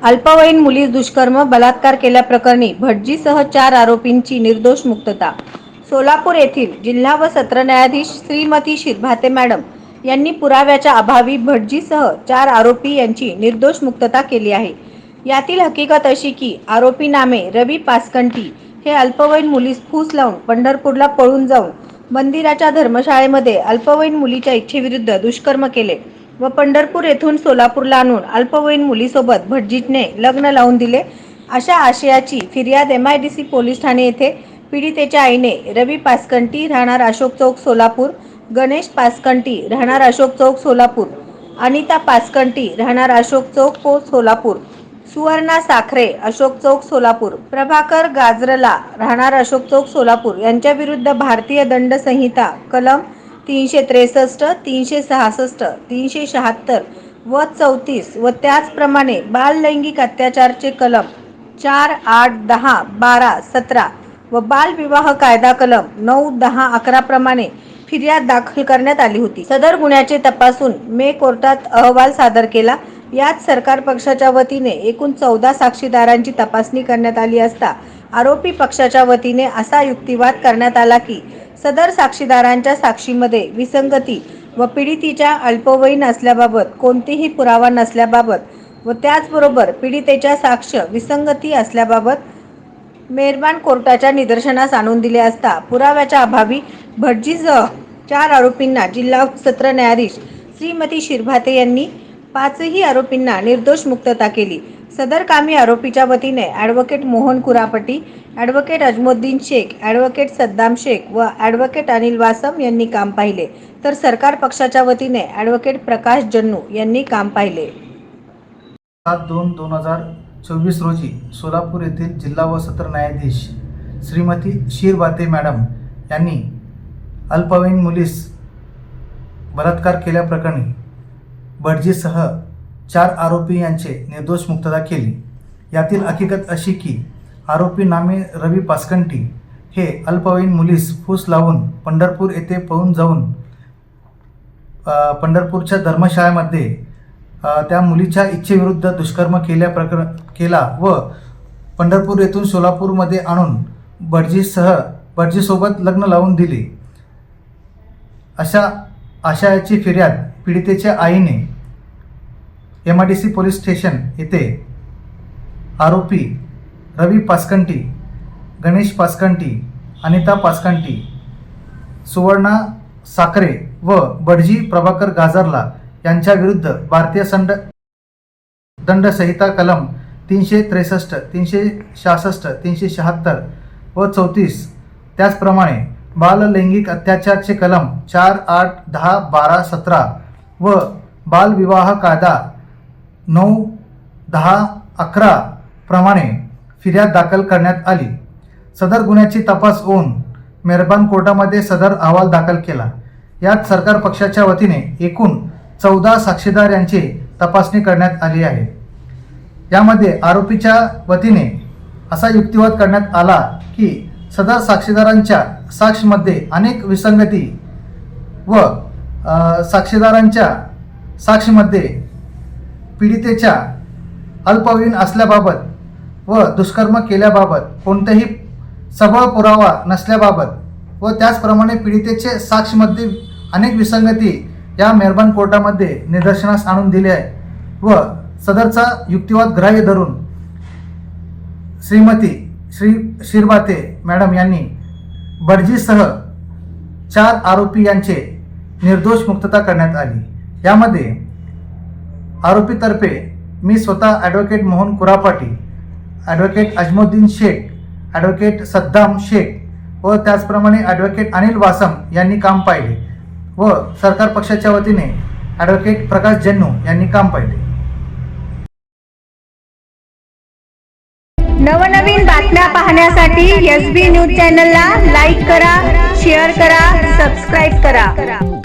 अल्पवयीन मुलीस दुष्कर्म बलात्कार केल्याप्रकरणी भटजीसह 4 आरोपींची निर्दोष मुक्तता। सोलापूर येथील जिल्हा व सत्र न्यायाधीश श्रीमती शिरभाते मॅडम यांनी पुराव्याच्या अभावी भटजीसह 4 आरोपी यांची निर्दोष मुक्तता केली आहे। यातील हकीकत अशी की आरोपी नामे रवी पासकंटी हे अल्पवयीन मुलीस फूस लावून पंढरपूरला पळून जाऊन मंदिराच्या धर्मशाळेमध्ये अल्पवयीन मुलीच्या इच्छेविरुद्ध दुष्कर्म केले व पंढरपूर येथून सोलापूरला आणून अल्पवयीन मुलीसोबत भटजीने लग्न लावून दिले, अशा आशयाची फिर्याद MIDC पोलीस ठाणे येथे पीडितेच्या आईने रवी पासकंटी राहणार अशोक चौक सोलापूर, गणेश पासकंटी राहणार अशोक चौक सोलापूर, अनिता पासकंटी राहणार अशोक चौक सोलापूर, सुवर्णा साखरे अशोक चौक सोलापूर, प्रभाकर गाजरला राहणार अशोक चौक सोलापूर यांच्या विरुद्ध भारतीय दंड संहिता कलम 363, 366, 376 व 34 व त्याचप्रमाणे बाल लैंगिक अत्याचारचे कलम 4, 8, 10, 12, 17 व बाल विवाह कायदा कलम 9, 10, 11 प्रमाणे फिर्याद दाखल करण्यात आली होती। सदर गुन्ह्याचे तपासून मे कोर्टात अहवाल सादर केला। यात सरकार पक्षाच्या वतीने एकूण 14 साक्षीदारांची तपासणी करण्यात आली असता आरोपी पक्षाच्या वतीने असा युक्तिवाद करण्यात आला की सदर साक्षीदारांच्या साक्षीमध्ये विसंगती व पीडितेच्या अल्पवयीन असल्याबाबत कोणतेही पुरावा नसल्याबाबत व त्याचबरोबर पीडितेच्या साक्ष विसंगती असल्याबाबत मेहरबान कोर्टाच्या निदर्शनास आणून दिले असता पुराव्याच्या अभावी भटजीसह 4 आरोपींना जिल्हा सत्र न्यायाधीश श्रीमती शिरभाते यांनी 5ही आरोपींना निर्दोष मुक्तता केली। सदर कामी आरोपीच्या वतीने advocate Mohan Kurapati, advocate Ajmuddin Sheikh, advocate Saddam Sheikh व ॲडव्होकेट अनिल वासम यांनी काम पाहिले, तर सरकार पक्षाच्या वतीने ॲडव्होकेट प्रकाश जन्नू यांनी काम पाहिले। 7/2/2024 रोजी सोलापूर येथील जिल्हा व सत्र न्यायाधीश श्रीमती शिरभाते मॅडम यांनी अल्पवयीन मुलीस बलात्कार केल्याप्रकरणी भटजीसह 4 आरोपी यांचे निर्दोष मुक्तता केली। यातील हकीकत अशी की आरोपी नामे रवी पासकंटी हे अल्पवयीन मुलीस फूस लावून पंढरपूर येथे पळून जाऊन पंढरपूरच्या धर्मशाळेमध्ये त्या मुलीच्या इच्छेविरुद्ध दुष्कर्म केला व पंढरपूर येथून सोलापूरमध्ये आणून भटजीसोबत लग्न लावून दिले, अशा आशयाची फिर्याद पीडितेच्या आईने MIDC पोलीस स्टेशन येथे आरोपी रवी पासकंटी, गणेश पासकंटी, अनिता पासकंटी, सुवर्णा साखरे व भटजी प्रभाकर गाजरला यांच्या विरुद्ध भारतीय दंड संहिता कलम 363, 366, 376 व 34 त्याचप्रमाणे बाल लैंगिक अत्याचारचे कलम 4, 8, 10, 12, 17 व बाल विवाह कायदा 9, 10, 11 प्रमाणे फिर्याद दाखल करण्यात आली। सदर गुन्ह्याची तपास होऊन मेहरबान कोर्टामध्ये सदर अहवाल दाखल केला। यात सरकार पक्षाच्या वतीने एकूण 14 साक्षीदार यांची तपासणी करण्यात आली आहे। यामध्ये आरोपीच्या वतीने असा युक्तिवाद करण्यात आला की सदर साक्षीदारांच्या साक्षीमध्ये अनेक विसंगती व साक्षीदारांच्या साक्षीमध्ये पीडितेच्या अल्पवयीन असल्याबाबत व दुष्कर्म केल्याबाबत कोणताही सबळ पुरावा नसल्याबाबत व त्याचप्रमाणे पीडितेचे साक्षीमध्ये अनेक विसंगती या मेहरबान कोर्टामध्ये निदर्शनास आणून दिले आहे व सदरचा युक्तिवाद ग्राह्य धरून श्रीमती शिरभाते मॅडम यांनी भटजीसह 4 आरोपी यांचे निर्दोष मुक्तता करण्यात आली। यामध्ये आरोपीतर्फे मी स्वतः advocate Mohan Kurapati, advocate Ajmuddin Sheikh, advocate Saddam Sheikh व त्याचप्रमाणे ॲडव्होकेट अनिल वासम यांनी काम पाहिले व सरकार पक्षाच्या वतीने ॲडव्होकेट प्रकाश जन्नू यांनी काम पाहिले। नवनवीन बातम्या पाहण्यासाठी SB न्यूज चॅनलला लाईक करा, शेअर करा, सबस्क्राईब करा।